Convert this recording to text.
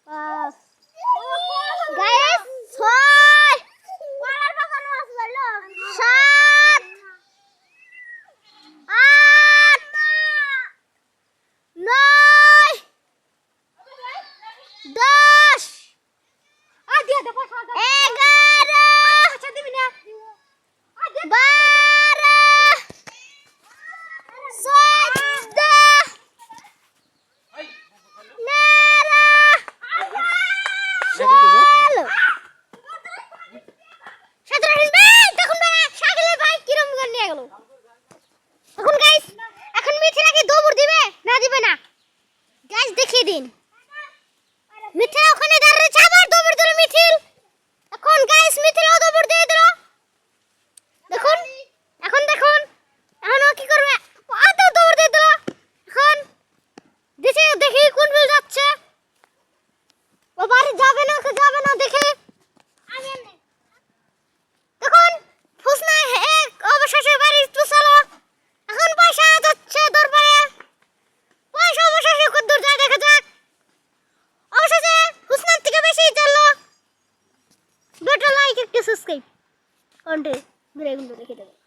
guys 6 7 8 9 10 দেখিয়ে দিন মিথিলা ওখানে দাঁড়িয়ে আছে আবার দৌড় দিল মিথিল এখন গাইস মিথিলাও দৌড় দিয়ে দিল দেখুন এখন দেখুন এখন ও কি করবে আদৌ দৌড় দিয়ে দিল এখন দেখি কোন বিল যাচ্ছে ও বাড়ি যাবে না দেখে দেখুন ফুসনা এক অবশেষে বাড়ি পৌঁছালো এখন পয়সা যাচ্ছে দরবারে পয়সা অবশেষে কত দূর যায় দেখা যাক অবশেষে হুসনার থেকে বেশি চললো বেটা লাইক একটা সাবস্ক্রাইব কন্টে ব্রেক রেখে দেবে